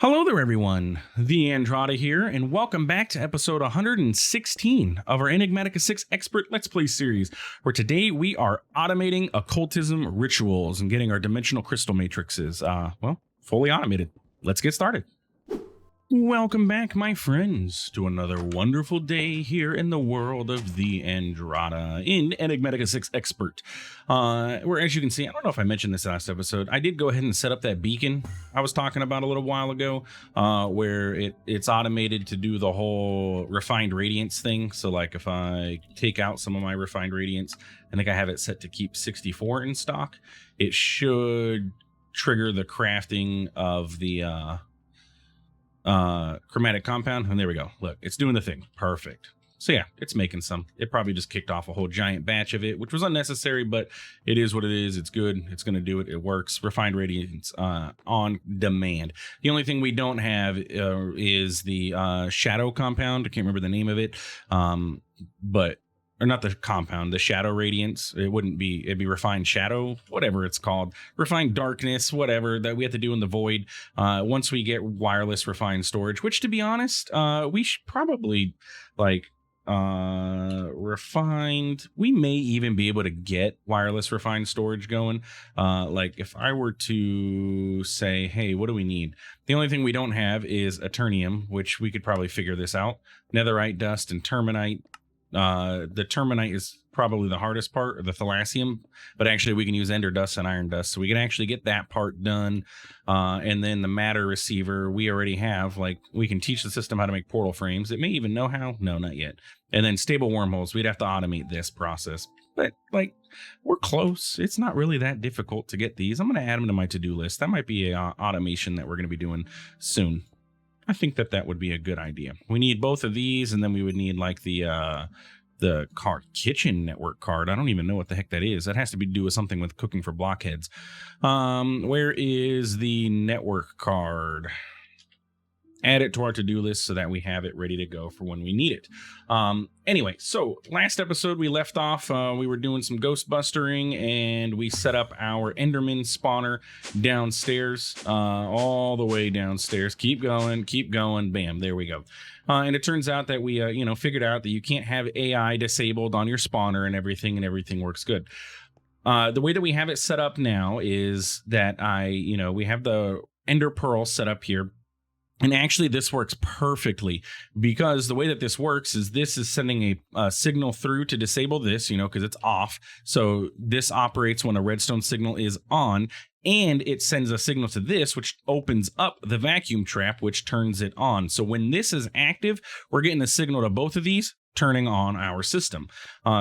Hello there, everyone. TheAndrata here, and welcome back to episode 116 of our Enigmatica 6 Expert Let's Play series, where today we are automating occultism rituals and getting our dimensional crystal matrices, fully automated. Let's get started. Welcome back, my friends, to another wonderful day here in the world of TheAndrata in Enigmatica 6 Expert. Where, as you can see, I don't know if I mentioned this last episode, I did go ahead and set up that beacon I was talking about a little while ago, where it's automated to do the whole refined radiance thing. So, like, if I take out some of my refined radiance, I think I have it set to keep 64 in stock. It should trigger the crafting of the chromatic compound, and there we go. Look, it's doing the thing. Perfect. So yeah, it's making some. It probably just kicked off a whole giant batch of it, which was unnecessary, but it is what it is. It's good. It's going to do it. It works. Refined radiance on demand. The only thing we don't have is the shadow compound. I can't remember the name of it, or not the compound, the shadow radiance. It'd be refined shadow, whatever it's called, refined darkness, whatever that we have to do in the void. Once we get wireless refined storage, which, to be honest, we should probably refined. We may even be able to get wireless refined storage going. Like if I were to say, hey, what do we need? The only thing we don't have is Eternium, which we could probably figure this out. Netherite dust and Terminite. The Terminite is probably the hardest part, or the Thalassium, but actually we can use Ender dust and Iron dust, so we can actually get that part done. And then the matter receiver we already have. Like, we can teach the system how to make portal frames. It may even know how. No, not yet. And then stable wormholes, we'd have to automate this process, but like, we're close. It's not really that difficult to get these. I'm going to add them to my to-do list. That might be a automation that we're going to be doing soon. I think that would be a good idea. We need both of these, and then we would need like the kitchen network card. I don't even know what the heck that is. That has to be to do with something with cooking for blockheads. Where is the network card? Add it to our to-do list so that we have it ready to go for when we need it. Anyway, so last episode we left off, we were doing some ghost bustering, and we set up our Enderman spawner downstairs, all the way downstairs. Keep going, bam, there we go. And it turns out that we, figured out that you can't have AI disabled on your spawner and everything works good. The way that we have it set up now is that we have the Ender Pearl set up here. And actually, this works perfectly, because the way that this works is this is sending a signal through to disable this, because it's off. So this operates when a redstone signal is on, and it sends a signal to this, which opens up the vacuum trap, which turns it on. So when this is active, we're getting a signal to both of these, turning on our system.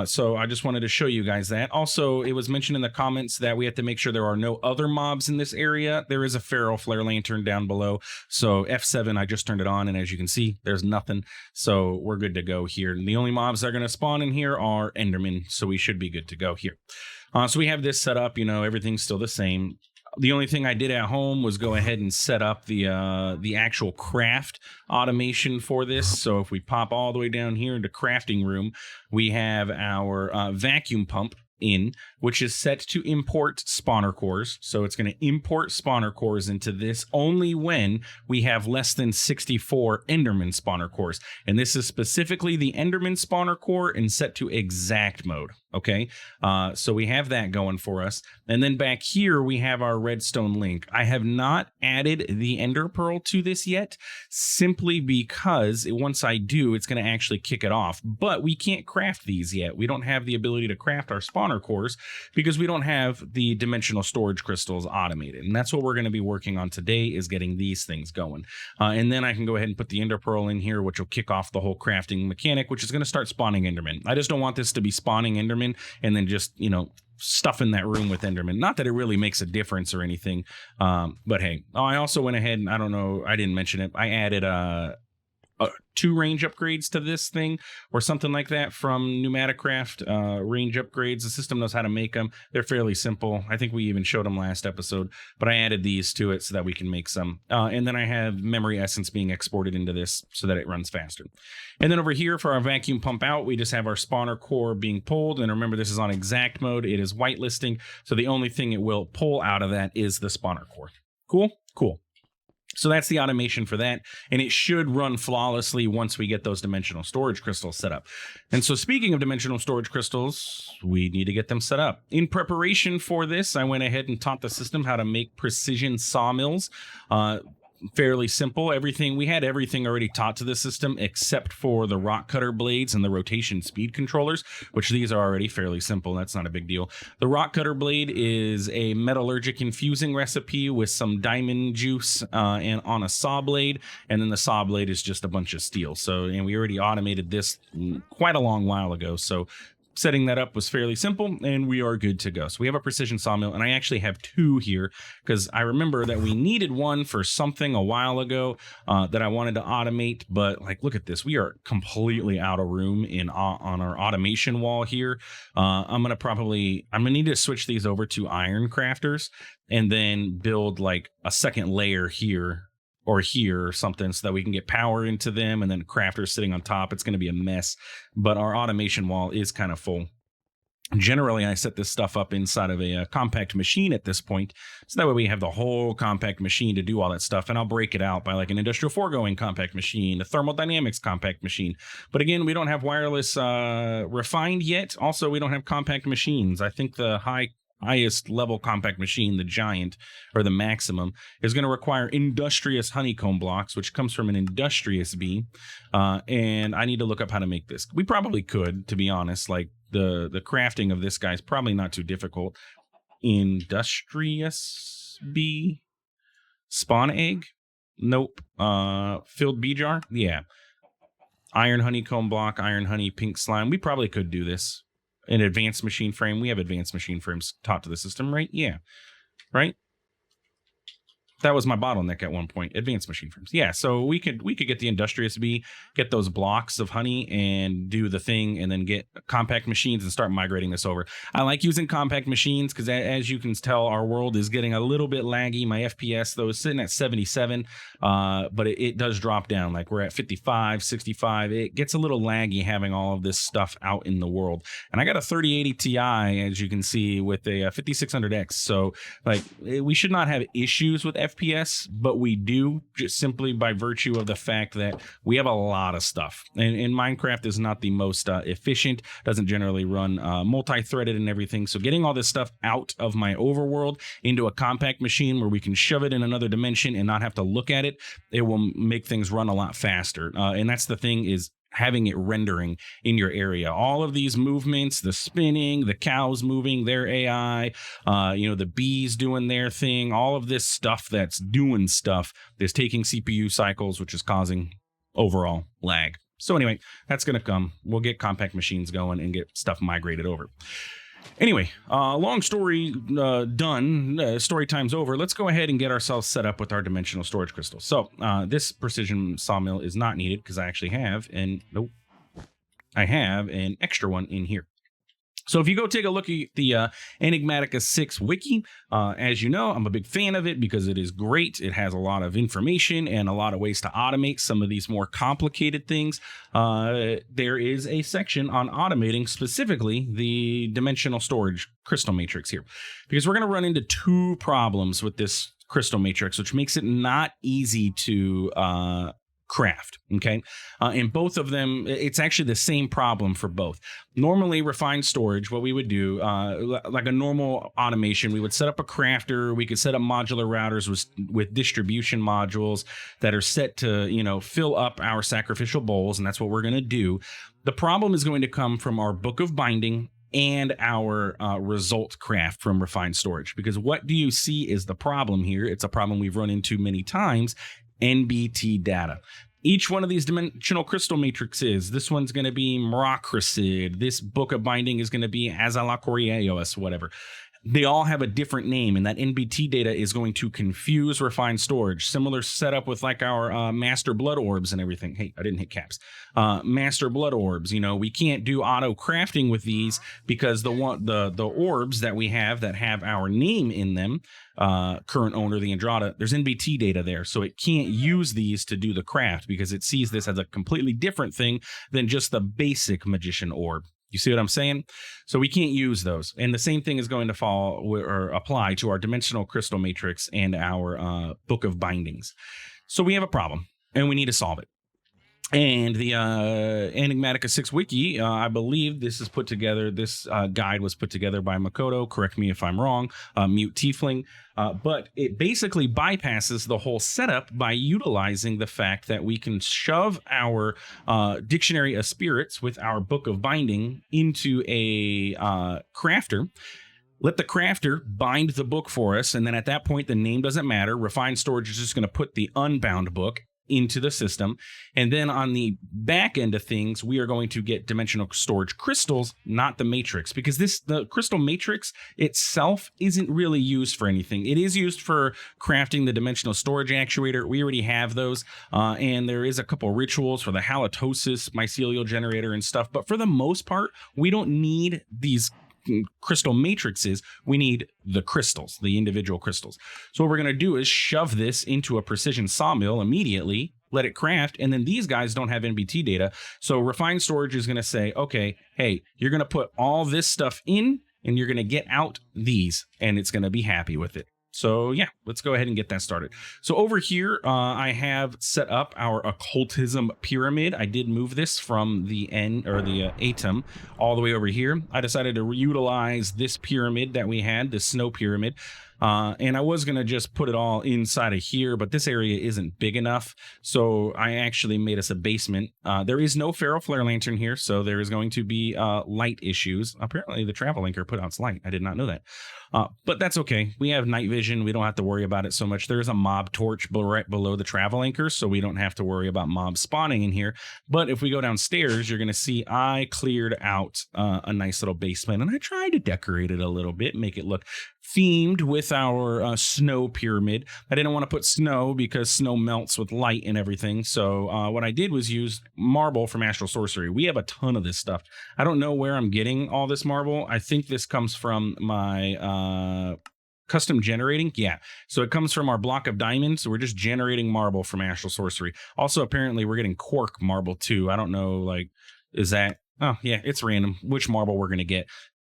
So I just wanted to show you guys that. Also, it was mentioned in the comments that we have to make sure there are no other mobs in this area. There is a feral flare lantern down below. So F7, I just turned it on, and as you can see, there's nothing. So we're good to go here. And the only mobs that are going to spawn in here are Endermen, so we should be good to go here. So we have this set up, everything's still the same. The only thing I did at home was go ahead and set up the actual craft automation for this. So if we pop all the way down here into crafting room, we have our vacuum pump in, which is set to import spawner cores. So it's going to import spawner cores into this only when we have less than 64 Enderman spawner cores. And this is specifically the Enderman spawner core and set to exact mode. Okay, so we have that going for us. And then back here, we have our redstone link. I have not added the Ender Pearl to this yet, simply because once I do, it's going to actually kick it off. But we can't craft these yet. We don't have the ability to craft our spawner cores because we don't have the dimensional storage crystals automated. And that's what we're going to be working on today, is getting these things going. And then I can go ahead and put the Ender Pearl in here, which will kick off the whole crafting mechanic, which is going to start spawning Endermen. I just don't want this to be spawning Endermen and then just, stuff in that room with Enderman. Not that it really makes a difference or anything. But hey, I also went ahead and I don't know, I didn't mention it. I added 2 range upgrades to this thing or something like that from Pneumaticraft. Range upgrades, the system knows how to make them. They're fairly simple. I think we even showed them last episode, but I added these to it so that we can make some. And then I have memory essence being exported into this so that it runs faster. And then over here for our vacuum pump out, we just have our spawner core being pulled. And remember, this is on exact mode. It is whitelisting. So the only thing it will pull out of that is the spawner core. Cool. So that's the automation for that. And it should run flawlessly once we get those dimensional storage crystals set up. And so speaking of dimensional storage crystals, we need to get them set up. In preparation for this, I went ahead and taught the system how to make precision sawmills. Fairly simple. We had everything already taught to the system except for the rock cutter blades and the rotation speed controllers, which these are already fairly simple. That's not a big deal. The rock cutter blade is a metallurgic infusing recipe with some diamond juice and on a saw blade, and then the saw blade is just a bunch of steel. And we already automated this quite a long while ago. So setting that up was fairly simple, and we are good to go. So we have a precision sawmill, and I actually have two here because I remember that we needed one for something a while ago that I wanted to automate. But like, look at this. We are completely out of room on our automation wall here. I'm gonna need to switch these over to iron crafters and then build like a second layer here or something so that we can get power into them, and then crafters sitting on top. It's going to be a mess, but our automation wall is kind of full. Generally, I set this stuff up inside of a compact machine at this point, so that way we have the whole compact machine to do all that stuff, and I'll break it out by like an industrial foregoing compact machine, a thermodynamics compact machine. But again, we don't have wireless refined yet. Also, we don't have compact machines. I think the highest level compact machine, the giant or the maximum, is going to require industrious honeycomb blocks, which comes from an industrious bee. And I need to look up how to make this. We probably could, to be honest. Like the crafting of this guy is probably not too difficult. Industrious bee spawn egg? Nope. Filled bee jar? Yeah. Iron honeycomb block, iron honey, pink slime. We probably could do this. An advanced machine frame. We have advanced machine frames taught to the system, right? Yeah. Right? That was my bottleneck at one point. Advanced machine frames. Yeah, so we could get the industrious bee, get those blocks of honey and do the thing, and then get compact machines and start migrating this over. I like using compact machines because as you can tell, our world is getting a little bit laggy. My FPS, though, is sitting at 77, but it does drop down. Like we're at 55, 65. It gets a little laggy having all of this stuff out in the world. And I got a 3080 Ti, as you can see, with a 5600X. So like we should not have issues with FPS, but we do, just simply by virtue of the fact that we have a lot of stuff, and Minecraft is not the most efficient, doesn't generally run multi-threaded and everything. So getting all this stuff out of my overworld into a compact machine where we can shove it in another dimension and not have to look at it, it will make things run a lot faster. And that's the thing, is having it rendering in your area. All of these movements, the spinning, the cows moving, their AI, the bees doing their thing, all of this stuff that's doing stuff is taking CPU cycles, which is causing overall lag. So anyway, that's going to come. We'll get compact machines going and get stuff migrated over. Anyway, long story done. Story time's over. Let's go ahead and get ourselves set up with our dimensional storage crystals. So this precision sawmill is not needed because I actually have I have an extra one in here. So if you go take a look at the Enigmatica 6 wiki, as you know, I'm a big fan of it because it is great. It has a lot of information and a lot of ways to automate some of these more complicated things. There is a section on automating specifically the dimensional storage crystal matrix here, because we're going to run into two problems with this crystal matrix, which makes it not easy to craft. Okay. And both of them, it's actually the same problem for both. Normally, refined storage, what we would do, like a normal automation, we would set up a crafter. We could set up modular routers with distribution modules that are set to, fill up our sacrificial bowls. And that's what we're going to do. The problem is going to come from our book of binding and our result craft from refined storage, because what do you see is the problem here? It's a problem we've run into many times. NBT data. Each one of these dimensional crystal matrices, this one's going to be Maracrid, this book of binding is going to be Azalacoriaeos, whatever. They all have a different name, and that NBT data is going to confuse refined storage. Similar setup with like our master blood orbs and everything. Hey, I didn't hit caps. Master blood orbs. We can't do auto crafting with these because the orbs that we have that have our name in them, current owner, TheAndrata, there's NBT data there, so it can't use these to do the craft because it sees this as a completely different thing than just the basic magician orb. You see what I'm saying? So we can't use those. And the same thing is going to apply to our dimensional crystal matrix and our book of bindings. So we have a problem and we need to solve it. And the Enigmatica 6 wiki, I believe this is put together. This guide was put together by Makoto. Correct me if I'm wrong. Mute Tiefling. But it basically bypasses the whole setup by utilizing the fact that we can shove our Dictionary of Spirits with our Book of Binding into a crafter. Let the crafter bind the book for us. And then at that point, the name doesn't matter. Refined Storage is just going to put the unbound book into the system. And then on the back end of things, we are going to get dimensional storage crystals, not the matrix, because the crystal matrix itself isn't really used for anything. It is used for crafting the dimensional storage actuator. We already have those. And there is a couple rituals for the halitosis mycelial generator and stuff. But for the most part, we don't need these crystal matrices. We need the crystals, the individual crystals. So what we're going to do is shove this into a precision sawmill immediately, let it craft, and then these guys don't have NBT data. So refined storage is going to say, okay, hey, you're going to put all this stuff in and you're going to get out these, and it's going to be happy with it. So yeah, let's go ahead and get that started. So over here, I have set up our occultism pyramid. I did move this from the Atom all the way over here. I decided to utilize this pyramid that we had, the snow pyramid. And I was going to just put it all inside of here, but this area isn't big enough. So I actually made us a basement. There is no ferro flare lantern here, so there is going to be light issues. Apparently the travel anchor put out its light. I did not know that. But that's okay. We have night vision. We don't have to worry about it so much. There is a mob torch right below the travel anchor, so we don't have to worry about mobs spawning in here. But if we go downstairs, you're going to see I cleared out a nice little basement, and I tried to decorate it a little bit, make it look themed with our snow pyramid. I didn't want to put snow because snow melts with light and everything. So what I did was use marble from Astral Sorcery. We have a ton of this stuff. I don't know where I'm getting all this marble. I think this comes from my custom generating. Yeah. So it comes from our block of diamonds. So we're just generating marble from Astral Sorcery. Also, apparently we're getting quark marble too. I don't know, like, is that, oh yeah, it's random which marble we're going to get.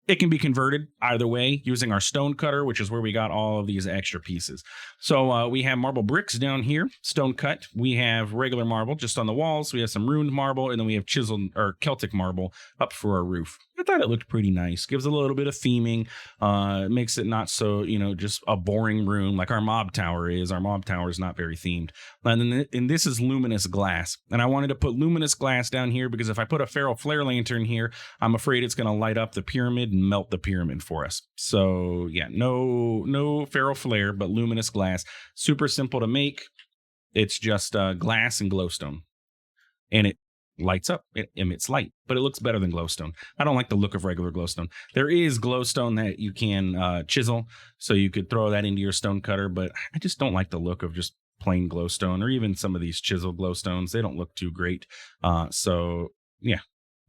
It can be converted either way using our stone cutter, which is where we got all of these extra pieces. So we have marble bricks down here, stone cut. We have regular marble just on the walls. We have some runed marble, and then we have chiseled or Celtic marble up for our roof. I thought it looked pretty nice. Gives a little bit of theming. Makes it not so, just a boring room like our mob tower is. Our mob tower is not very themed. And this is luminous glass. And I wanted to put luminous glass down here because if I put a ferro flare lantern here, I'm afraid it's going to light up the pyramid and melt the pyramid for us. So yeah, no ferro flare, but luminous glass. Super simple to make. It's just glass and glowstone. And it lights up, it emits light, but it looks better than glowstone. I don't like the look of regular glowstone. There is glowstone that you can chisel, so you could throw that into your stone cutter, but I just don't like the look of just plain glowstone, or even some of these chiseled glowstones. They don't look too great. So yeah,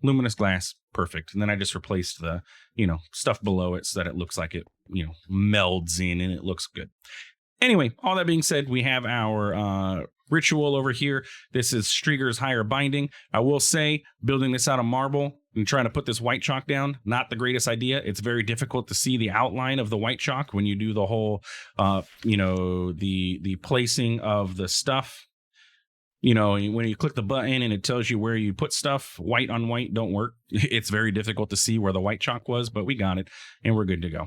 luminous glass, perfect. And then I just replaced the stuff below it so that it looks like it melds in and it looks good. Anyway, all that being said, we have our ritual over here. This is Strieger's Higher Binding. I will say, building this out of marble and trying to put this white chalk down, not the greatest idea. It's very difficult to see the outline of the white chalk when you do the whole, the placing of the stuff. When you click the button and it tells you where you put stuff, white on white don't work. It's very difficult to see where the white chalk was, but we got it and we're good to go.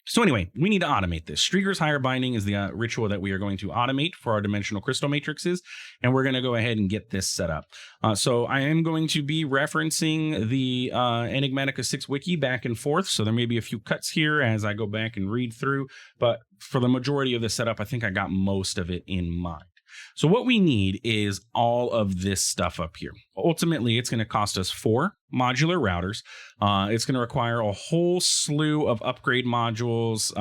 So anyway, we need to automate this. Strieger's Higher Binding is the ritual that we are going to automate for our dimensional crystal matrices, and we're going to go ahead and get this set up. So I am going to be referencing the Enigmatica 6 wiki back and forth, so there may be a few cuts here as I go back and read through, but for the majority of the setup, I think I got most of it in mind. So what we need is all of this stuff up here. Ultimately, it's going to cost us 4 modular routers. It's going to require a whole slew of upgrade modules,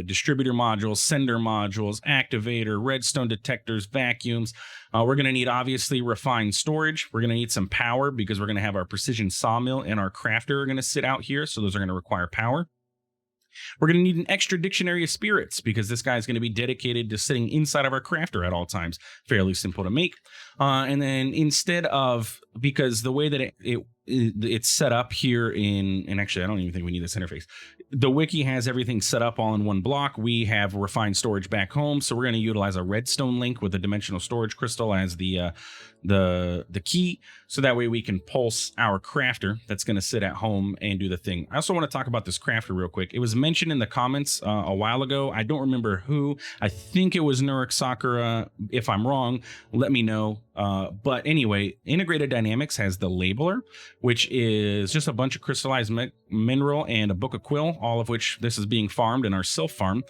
distributor modules, sender modules, activator, redstone detectors, vacuums. We're going to need, obviously, refined storage. We're going to need some power because we're going to have our precision sawmill and our crafter are going to sit out here. So those are going to require power. We're going to need an extra Dictionary of Spirits because this guy is going to be dedicated to sitting inside of our crafter at all times. Fairly simple to make. And then instead of, because the way that it it's set up here and actually I don't even think we need this interface. The wiki has everything set up all in one block. We have refined storage back home, so we're going to utilize a redstone link with a dimensional storage crystal as the key, so that way we can pulse our crafter that's going to sit at home and do the thing. I also want to talk about this crafter real quick. It was mentioned in the comments a while ago. I don't remember who. I think it was Nurik Sakura. If I'm wrong, let me know. But anyway, Integrated Dynamics has the labeler, which is just a bunch of crystallized mineral and a book of quill, all of which this is being farmed in our self farm.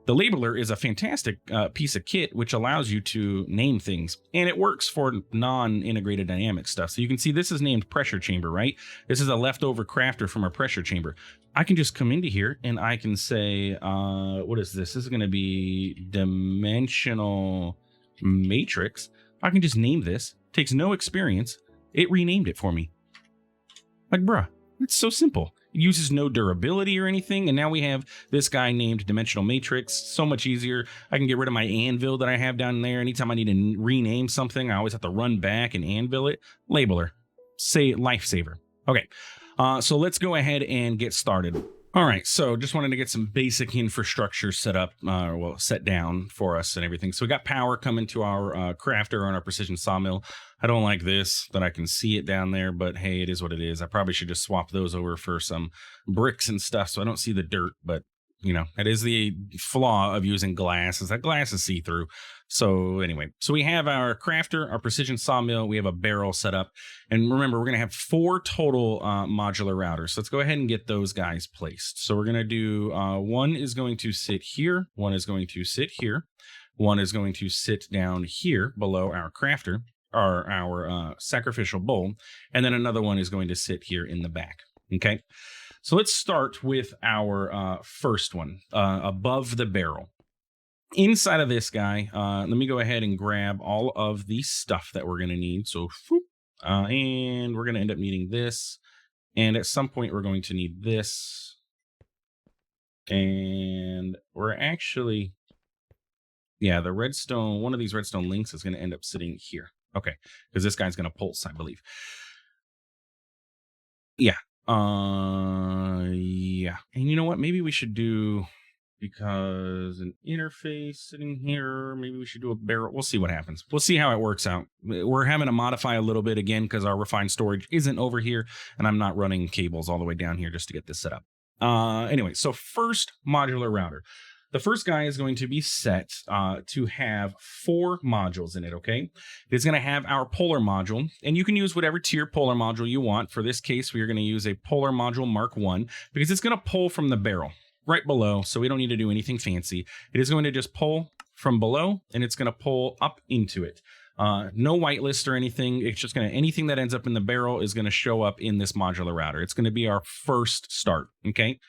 The labeler is a fantastic piece of kit which allows you to name things, and it works for non-integrated dynamic stuff. So you can see this is named pressure chamber, right? This is a leftover crafter from our pressure chamber. I can just come into here and I can say, what is this? This is going to be dimensional matrix. I can just name this. Takes no experience. It renamed it for me. Like, bruh, it's so simple. It uses no durability or anything. And now we have this guy named Dimensional Matrix. So much easier. I can get rid of my anvil that I have down there. Anytime I need to rename something, I always have to run back and anvil it. Labeler. Say lifesaver. Okay. So let's go ahead and get started. All right, so just wanted to get some basic infrastructure set up, set down for us and everything. So we got power coming to our crafter on our precision sawmill. I don't like this, that I can see it down there, but hey, it is what it is. I probably should just swap those over for some bricks and stuff so I don't see the dirt, but you know, that is the flaw of using glass, is that glass is see-through. So anyway, so we have our crafter, our precision sawmill, we have a barrel set up. And remember, we're going to have 4 total modular routers. So let's go ahead and get those guys placed. So we're going to do, one is going to sit here, one is going to sit here, one is going to sit down here below our crafter, or our sacrificial bowl, and then another one is going to sit here in the back. Okay. So let's start with our first one, above the barrel. Inside of this guy, let me go ahead and grab all of the stuff that we're going to need. So, and we're going to end up needing this. And at some point, we're going to need this. And we're actually, yeah, the redstone, one of these redstone links is going to end up sitting here. Okay, because this guy's going to pulse, I believe. Yeah. Yeah. And you know what? Maybe we should do, because an interface sitting here, maybe we should do a barrel. We'll see what happens. We'll see how it works out. We're having to modify a little bit again because our refined storage isn't over here and I'm not running cables all the way down here just to get this set up. Anyway, so first modular router. The first guy is going to be set to have 4 modules in it, okay? It's going to have our polar module, and you can use whatever tier polar module you want. For this case, we are going to use a polar module Mark 1 because it's going to pull from the barrel right below, so we don't need to do anything fancy. It is going to just pull from below, and it's going to pull up into it. No whitelist or anything. It's just going to, anything that ends up in the barrel is going to show up in this modular router. It's going to be our first start, okay?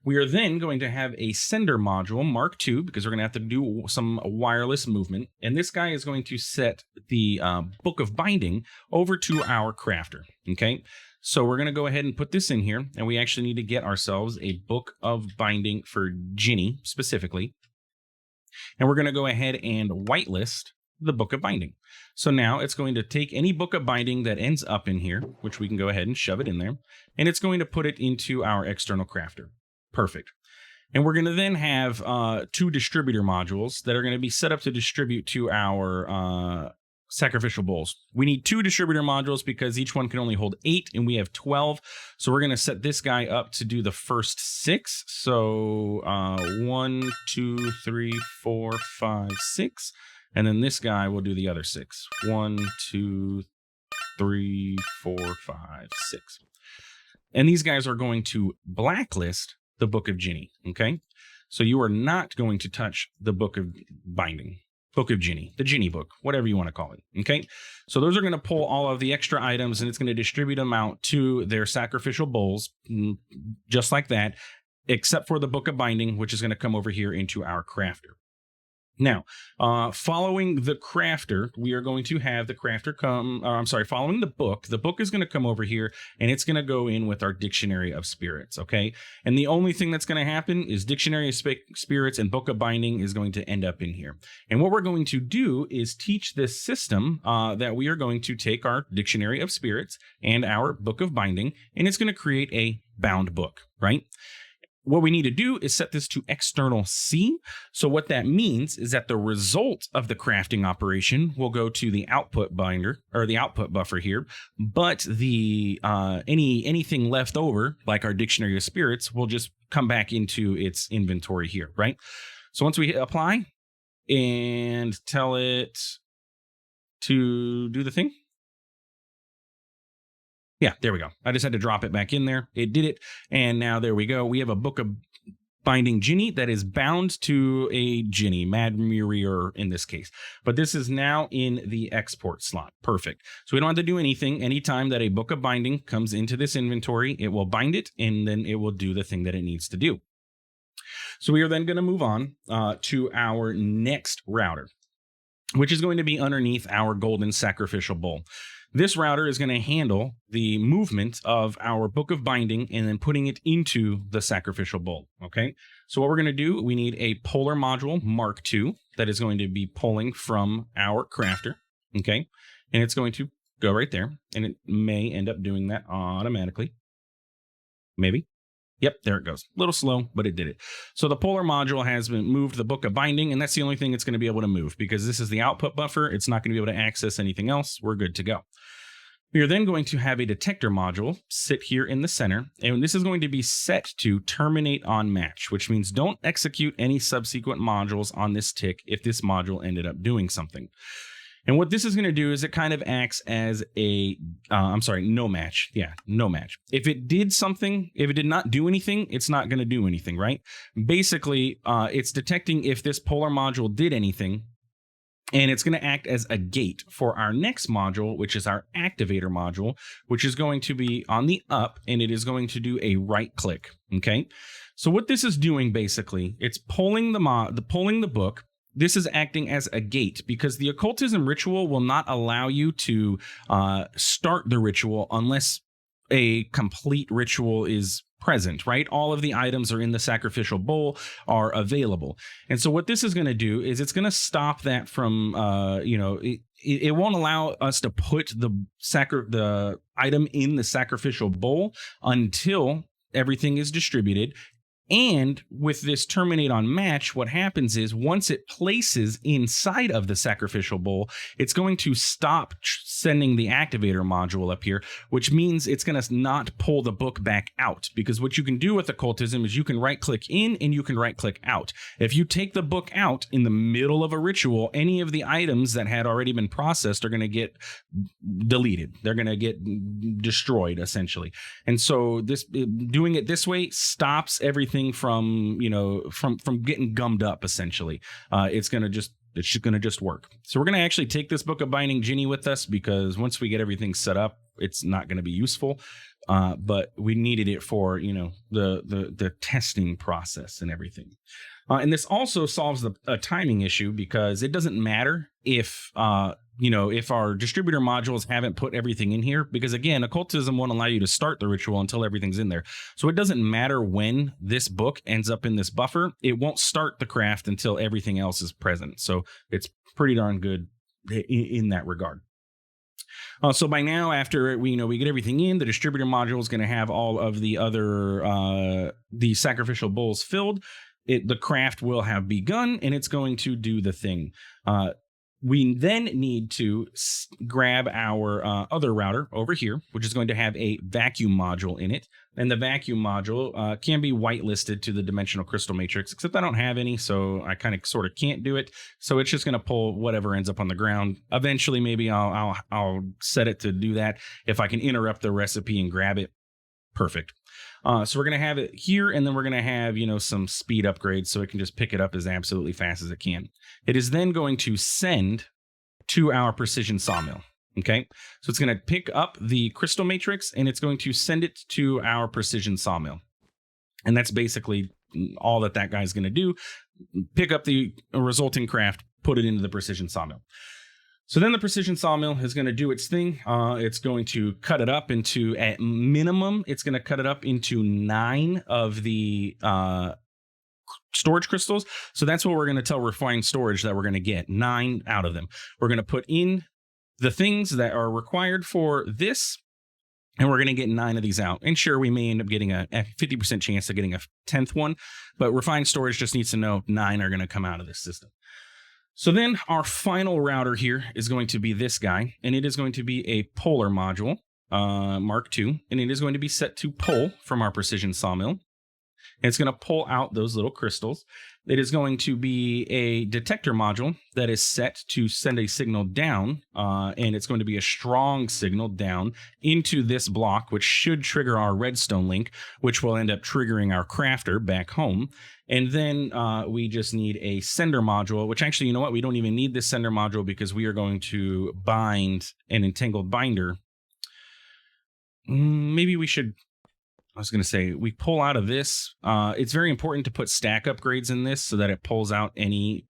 We are then going to have a sender module, Mark II, because we're going to have to do some wireless movement. And this guy is going to set the book of binding over to our crafter. Okay, so we're going to go ahead and put this in here. And we actually need to get ourselves a book of binding for Ginny specifically. And we're going to go ahead and whitelist the book of binding. So now it's going to take any book of binding that ends up in here, which we can go ahead and shove it in there. And it's going to put it into our external crafter. Perfect. And we're going to then have 2 distributor modules that are going to be set up to distribute to our sacrificial bowls. We need 2 distributor modules because each one can only hold 8 and we have 12. So we're going to set this guy up to do the first 6. So 1, 2, 3, 4, 5, 6. And then this guy will do the other 6. 1, 2, 3, 4, 5, 6. And these guys are going to blacklist the book of Ginny, okay? So you are not going to touch the book of binding, book of Ginny, the Ginny book, whatever you want to call it, okay? So those are going to pull all of the extra items and it's going to distribute them out to their sacrificial bowls, just like that, except for the book of binding, which is going to come over here into our crafter. Now, following the crafter, we are going to have the crafter come, following the book is going to come over here and it's going to go in with our dictionary of spirits. Okay. And the only thing that's going to happen is dictionary of spirits and book of binding is going to end up in here. And what we're going to do is teach this system that we are going to take our dictionary of spirits and our book of binding, and it's going to create a bound book, right? What we need to do is set this to external C. So what that means is that the result of the crafting operation will go to the output binder or the output buffer here, but the anything left over, like our dictionary of spirits, will just come back into its inventory here, right? So once we hit apply and tell it to do the thing. Yeah, there we go. I just had to drop it back in there. It did it. And now there we go. We have a book of binding Ginny that is bound to a Ginny, Mad Murier in this case. But this is now in the export slot. Perfect. So we don't have to do anything. Anytime that a book of binding comes into this inventory, it will bind it and then it will do the thing that it needs to do. So we are then going to move on to our next router, which is going to be underneath our golden sacrificial bowl. This router is going to handle the movement of our book of binding and then putting it into the sacrificial bowl. Okay. So what we're going to do, we need a polar module Mark II that is going to be pulling from our crafter. Okay. And it's going to go right there, and it may end up doing that automatically. Maybe. Yep, there it goes. A little slow, but it did it. So the polar module has been moved the book of binding, and that's the only thing it's going to be able to move because this is the output buffer. It's not going to be able to access anything else. We're good to go. We are then going to have a detector module sit here in the center, and this is going to be set to terminate on match, which means don't execute any subsequent modules on this tick if this module ended up doing something. And what this is going to do is it kind of acts as a, no match. Yeah, no match. If it did something, if it did not do anything, it's not going to do anything, right? Basically, it's detecting if this polar module did anything, and it's going to act as a gate for our next module, which is our activator module, which is going to be on the up, and it is going to do a right click, okay? So what this is doing, basically, it's pulling the book. This is acting as a gate because the occultism ritual will not allow you to start the ritual unless a complete ritual is present, right? All of the items are in the sacrificial bowl are available. And so what this is going to do is it's going to stop that from, it won't allow us to put the item in the sacrificial bowl until everything is distributed. And with this terminate on match, what happens is once it places inside of the sacrificial bowl, it's going to stop sending the activator module up here, which means it's going to not pull the book back out. Because what you can do with occultism is you can right click in and you can right click out. If you take the book out in the middle of a ritual, any of the items that had already been processed are going to get deleted. They're going to get destroyed essentially. And so doing it this way stops everything from getting gummed up essentially. It's just gonna work. So we're gonna actually take this book of binding Ginny with us because once we get everything set up, it's not gonna be useful. But we needed it for the testing process and everything. And this also solves a timing issue because it doesn't matter if our distributor modules haven't put everything in here, because again, occultism won't allow you to start the ritual until everything's in there. So it doesn't matter when this book ends up in this buffer. It won't start the craft until everything else is present. So it's pretty darn good in that regard. So by now, after we get everything in, the distributor module is going to have all of the other the sacrificial bowls filled. The craft will have begun, and it's going to do the thing. We then need to grab our other router over here, which is going to have a vacuum module in it. And the vacuum module can be whitelisted to the dimensional crystal matrix, except I don't have any, so I kind of sort of can't do it. So it's just going to pull whatever ends up on the ground. Eventually, maybe I'll set it to do that. If I can interrupt the recipe and grab it, perfect. So we're going to have it here, and then we're going to have, some speed upgrades so it can just pick it up as absolutely fast as it can. It is then going to send to our precision sawmill. Okay, so it's going to pick up the crystal matrix and it's going to send it to our precision sawmill. And that's basically all that guy's going to do. pick up the resulting craft, put it into the precision sawmill. So then the precision sawmill is going to do its thing. It's going to cut it up into, at minimum, it's going to cut it up into 9 of the storage crystals. So that's what we're going to tell refined storage that we're going to get 9 out of them. We're going to put in the things that are required for this, and we're going to get 9 of these out. And sure, we may end up getting a 50% chance of getting a 10th one, but refined storage just needs to know 9 are going to come out of this system. So then our final router here is going to be this guy, and it is going to be a polar module, Mark II, and it is going to be set to pull from our precision sawmill. It's going to pull out those little crystals. It is going to be a detector module that is set to send a signal down, and it's going to be a strong signal down into this block, which should trigger our redstone link, which will end up triggering our crafter back home. And then we just need a sender module, which actually, you know what? We don't even need this sender module because we are going to bind an entangled binder. Maybe we should... I was going to say, we pull out of this. It's very important to put stack upgrades in this so that it pulls out the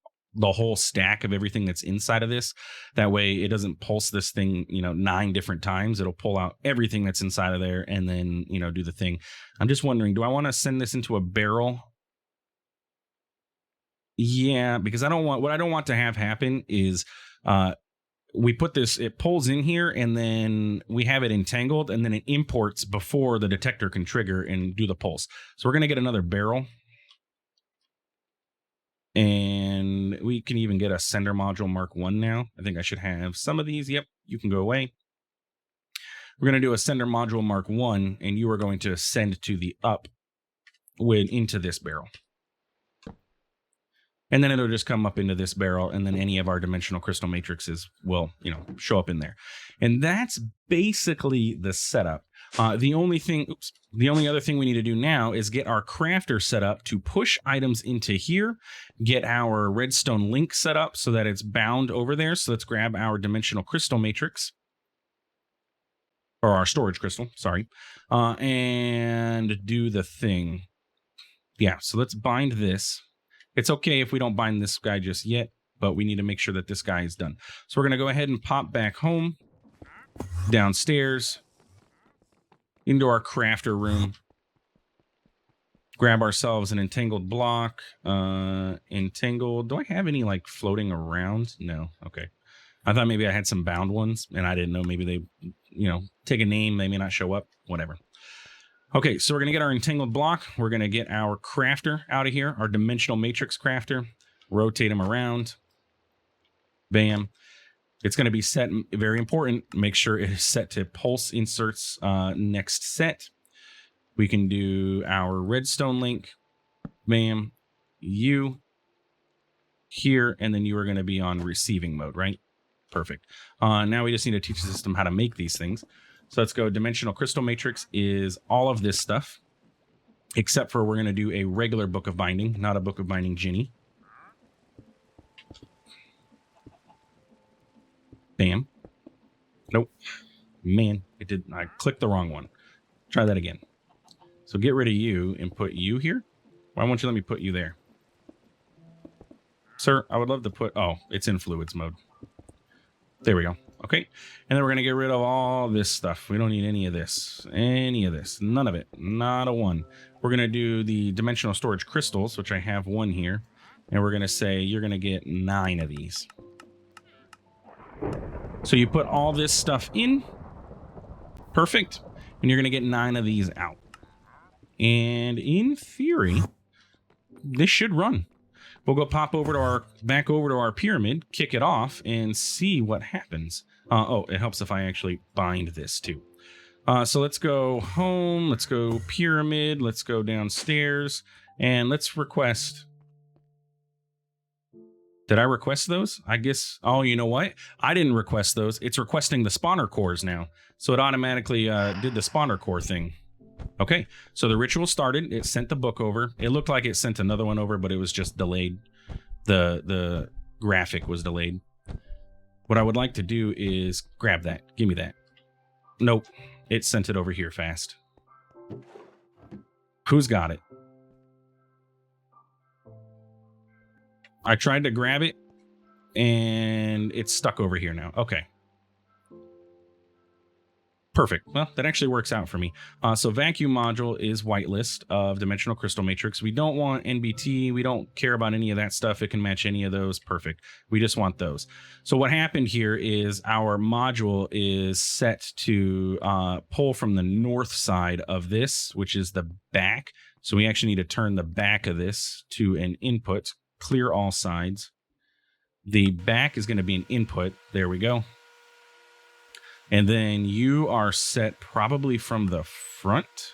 whole stack of everything that's inside of this. That way it doesn't pulse this thing, 9 different times. It'll pull out everything that's inside of there and then, do the thing. I'm just wondering, do I want to send this into a barrel? Yeah, because what I don't want to have happen is, we put this, it pulls in here and then we have it entangled and then it imports before the detector can trigger and do the pulse. So we're going to get another barrel. And we can even get a sender module Mark I now. I think I should have some of these. Yep, you can go away. We're going to do a sender module Mark I, and you are going to send to the up into this barrel. And then it'll just come up into this barrel, and then any of our dimensional crystal matrices will, show up in there. And that's basically the setup. The only other thing we need to do now is get our crafter set up to push items into here, get our redstone link set up so that it's bound over there. So let's grab our dimensional crystal matrix, or our storage crystal, sorry, and do the thing. Yeah, so let's bind this. It's okay if we don't bind this guy just yet, but we need to make sure that this guy is done. So we're going to go ahead and pop back home, downstairs, into our crafter room, grab ourselves an entangled block, entangled. Do I have any floating around? No. Okay. I thought maybe I had some bound ones and I didn't know. Maybe they, take a name. They may not show up, whatever. Okay, so we're going to get our entangled block. We're going to get our crafter out of here, our dimensional matrix crafter. Rotate him around. Bam. It's going to be set, very important, make sure it is set to pulse inserts next set. We can do our redstone link. Bam. You here, and then you are going to be on receiving mode, right? Perfect. Now we just need to teach the system how to make these things. So let's go. Dimensional crystal matrix is all of this stuff, except for we're going to do a regular book of binding, not a book of binding Ginny. Bam. Nope. Man, I clicked the wrong one. Try that again. So get rid of you and put you here. Why won't you let me put you there? Sir, I would love to put, it's in fluids mode. There we go. Okay, and then we're going to get rid of all this stuff. We don't need any of this. None of it. Not a one. We're going to do the dimensional storage crystals, which I have 1 here. And we're going to say you're going to get 9 of these. So you put all this stuff in. Perfect. And you're going to get 9 of these out. And in theory, this should run. We'll go pop over back over to our pyramid, kick it off, and see what happens. It helps if I actually bind this too. So let's go home, let's go pyramid, let's go downstairs, and let's request. Did I request those? I guess, you know what? I didn't request those. It's requesting the spawner cores now. So it automatically did the spawner core thing. Okay, so the ritual started. It sent the book over. It looked like it sent another one over, but it was just delayed. The graphic was delayed. What I would like to do is grab that. Give me that. Nope. It sent it over here fast. Who's got it? I tried to grab it and it's stuck over here now. Okay. Perfect. Well, that actually works out for me. So vacuum module is whitelist of dimensional crystal matrix. We don't want NBT. We don't care about any of that stuff. It can match any of those. Perfect. We just want those. So what happened here is our module is set to pull from the north side of this, which is the back. So we actually need to turn the back of this to an input, clear all sides. The back is going to be an input. There we go. And then you are set probably from the front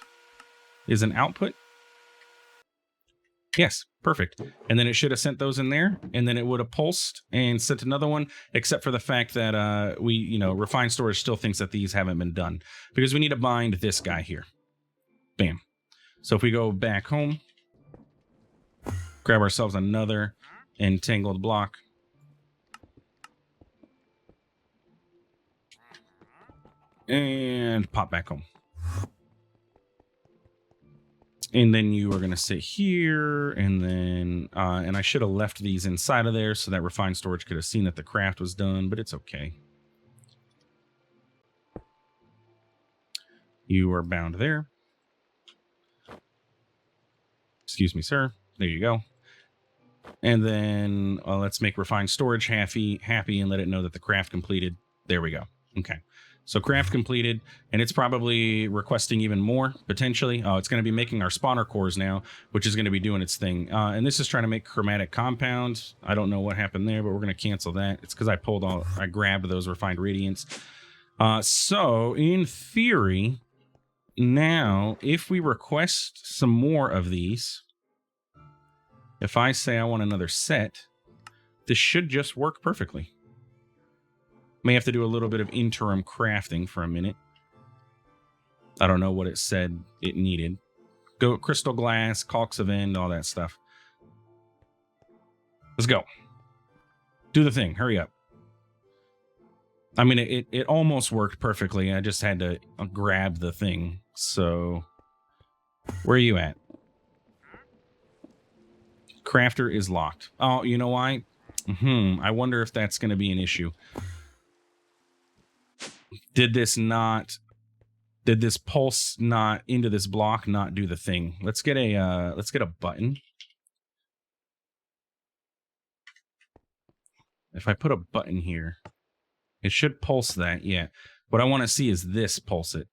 is an output. Yes, perfect. And then it should have sent those in there, and then it would have pulsed and sent another one, except for the fact that refined storage still thinks that these haven't been done because we need to bind this guy here. Bam. So if we go back home, grab ourselves another entangled block. And pop back home. And then you are going to sit here, and then and I should have left these inside of there so that refined storage could have seen that the craft was done, but it's okay. You are bound there. Excuse me, sir. There you go. And then let's make refined storage happy and let it know that the craft completed. There we go. Okay. So craft completed, and it's probably requesting even more, potentially. Oh, it's going to be making our spawner cores now, which is going to be doing its thing. And this is trying to make chromatic compound. I don't know what happened there, but we're going to cancel that. It's because I grabbed those refined radiants. So in theory, now, if we request some more of these, if I say I want another set, this should just work perfectly. May have to do a little bit of interim crafting for a minute. I don't know what it said it needed. Go crystal glass, caulks of end, all that stuff. Let's go. Do the thing. Hurry up. I mean, it almost worked perfectly. I just had to grab the thing. So, where are you at? Crafter is locked. Oh, you know why? I wonder if that's going to be an issue. Did this pulse not into this block not do the thing? Let's get a button. If I put a button here, it should pulse that. Yeah. What I want to see is this pulse it.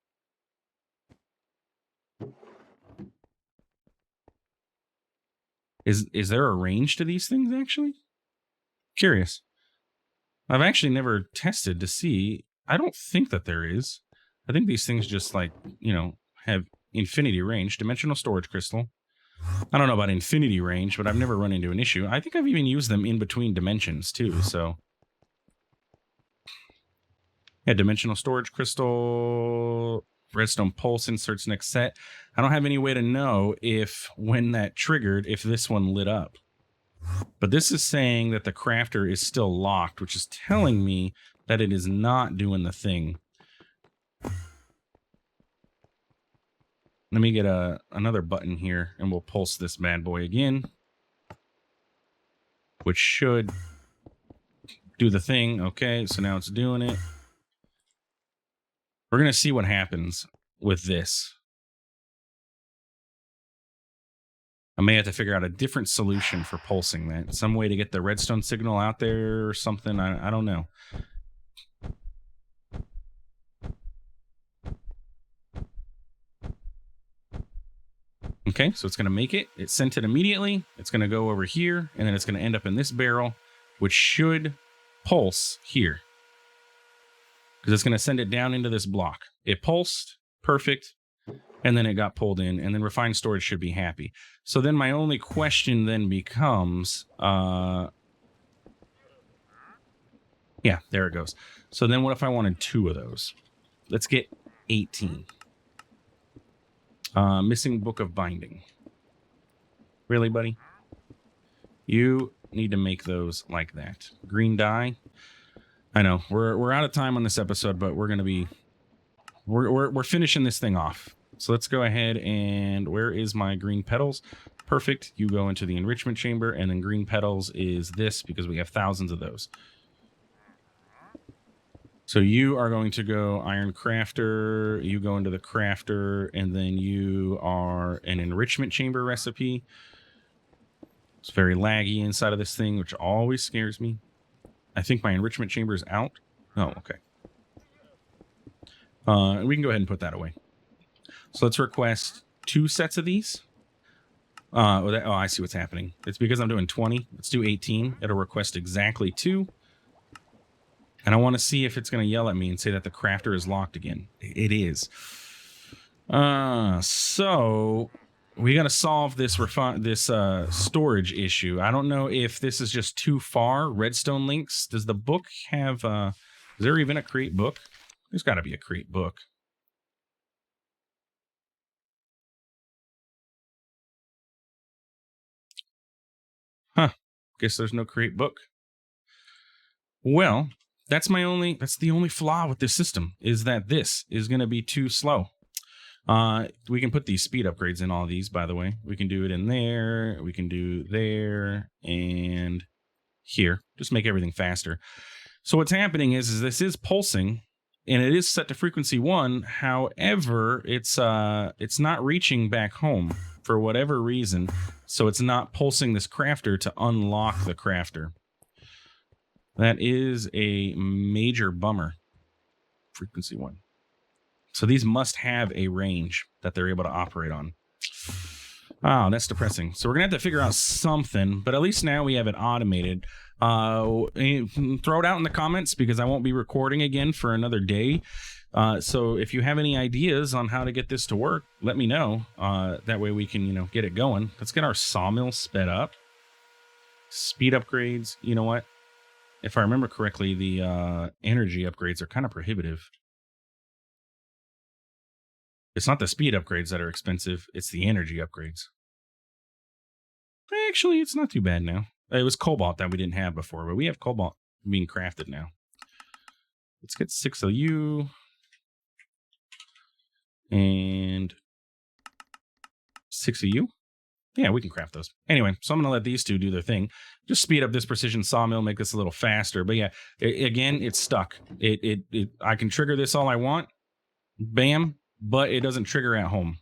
Is there a range to these things actually? Curious. I've actually never tested to see. I don't think that there is. I think these things just have infinity range. Dimensional storage crystal. I don't know about infinity range, but I've never run into an issue. I think I've even used them in between dimensions too. So yeah, dimensional storage crystal, redstone pulse inserts next set. I don't have any way to know if when that triggered, if this one lit up. But this is saying that the crafter is still locked, which is telling me that it is not doing the thing. Let me get another button here, and we'll pulse this bad boy again, which should do the thing. Okay, so now it's doing it. We're going to see what happens with this. I may have to figure out a different solution for pulsing that. Some way to get the redstone signal out there or something. I don't know. Okay, so it's going to make it. It sent it immediately. It's going to go over here, and then it's going to end up in this barrel, which should pulse here. Because it's going to send it down into this block. It pulsed, perfect, and then it got pulled in, and then refined storage should be happy. So then my only question then becomes, yeah, there it goes. So then what if I wanted 2 of those? Let's get 18. Missing book of binding. Really, buddy? You need to make those like that. Green dye. I know we're out of time on this episode, but we're gonna be we're finishing this thing off. So let's go ahead and where is my green petals? Perfect. You go into the enrichment chamber, and then green petals is this because we have thousands of those. So you are going to go iron crafter, you go into the crafter, and then you are an enrichment chamber recipe. It's very laggy inside of this thing, which always scares me. I think my enrichment chamber is out. Oh, okay. We can go ahead and put that away. So let's request 2 sets of these. Oh, I see what's happening. It's because I'm doing 20. Let's do 18. It'll request exactly 2. And I want to see if it's going to yell at me and say that the crafter is locked again. It is. So we got to solve this storage issue. I don't know if this is just too far. Redstone links. Does the book have... is there even a create book? There's got to be a create book. Huh. Guess there's no create book. Well... That's the only flaw with this system, is that this is going to be too slow. We can put these speed upgrades in all these, by the way. We can do it in there. We can do there and here. Just make everything faster. So what's happening is this is pulsing, and it is set to frequency 1. However, it's not reaching back home for whatever reason. So it's not pulsing this crafter to unlock the crafter. That is a major bummer. Frequency 1. So these must have a range that they're able to operate on. Oh, that's depressing. So we're going to have to figure out something, but at least now we have it automated. Throw it out in the comments because I won't be recording again for another day. So if you have any ideas on how to get this to work, let me know. That way we can, get it going. Let's get our sawmill sped up. Speed upgrades. You know what? If I remember correctly, the energy upgrades are kind of prohibitive. It's not the speed upgrades that are expensive. It's the energy upgrades. Actually, it's not too bad now. It was cobalt that we didn't have before, but we have cobalt being crafted now. Let's get 6 of you. And 6 of you. Yeah, we can craft those. Anyway, so I'm going to let these 2 do their thing. Just speed up this precision sawmill, make this a little faster. But yeah, again, it's stuck. I can trigger this all I want. Bam. But it doesn't trigger at home.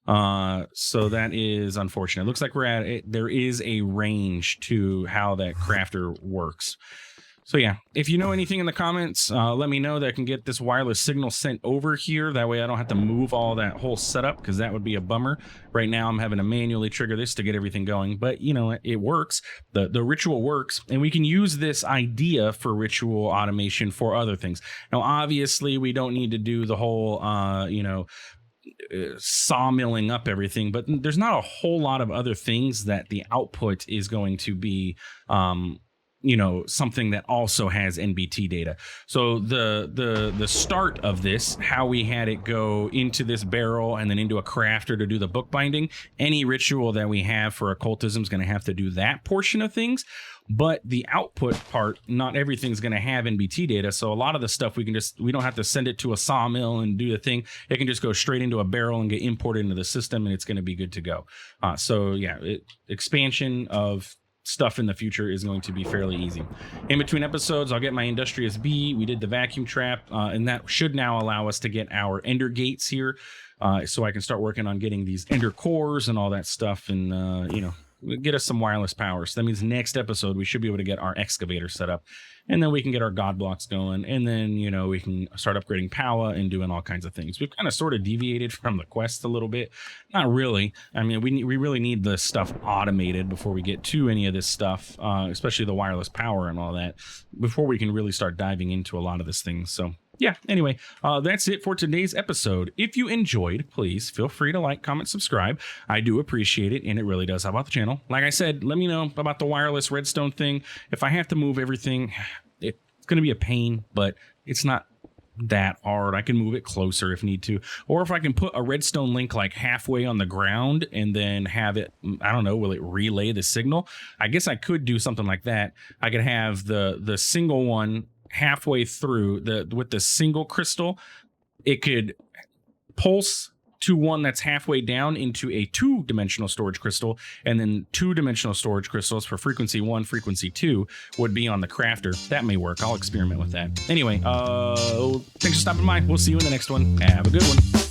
So that is unfortunate. It looks like there is a range to how that crafter works. So yeah, if you know anything in the comments, let me know that I can get this wireless signal sent over here. That way I don't have to move all that whole setup, because that would be a bummer. Right now I'm having to manually trigger this to get everything going, but it works. The ritual works, and we can use this idea for ritual automation for other things. Now, obviously we don't need to do the whole, sawmilling up everything, but there's not a whole lot of other things that the output is going to be, something that also has NBT data. So the start of this, how we had it go into this barrel and then into a crafter to do the bookbinding, any ritual that we have for occultism is going to have to do that portion of things. But the output part, not everything's going to have NBT data. So a lot of the stuff we don't have to send it to a sawmill and do the thing. It can just go straight into a barrel and get imported into the system, and it's going to be good to go. So yeah, expansion of stuff in the future is going to be fairly easy. In between episodes, I'll get my Industrious Bee. We did the vacuum trap, and that should now allow us to get our ender gates here, so I can start working on getting these ender cores and all that stuff, and get us some wireless power. So that means next episode we should be able to get our excavator set up, and then we can get our god blocks going, and then we can start upgrading power and doing all kinds of things. We've kind of sort of deviated from the quest a little bit. Not really. I mean, we really need the stuff automated before we get to any of this stuff, especially the wireless power and all that, before we can really start diving into a lot of this thing. So yeah, anyway, that's it for today's episode. If you enjoyed, please feel free to like, comment, subscribe. I do appreciate it, and it really does help out the channel. Like I said, let me know about the wireless redstone thing. If I have to move everything, it's going to be a pain, but it's not that hard. I can move it closer if need to. Or if I can put a redstone link like halfway on the ground and then have it, I don't know, will it relay the signal? I guess I could do something like that. I could have the single one halfway through with the single crystal. It could pulse to one that's halfway down into a 2-dimensional storage crystal, and then 2-dimensional storage crystals for frequency 1, frequency 2 would be on the crafter. That may work. I'll experiment with that. Anyway, thanks for stopping by. We'll see you in the next one. Have a good one.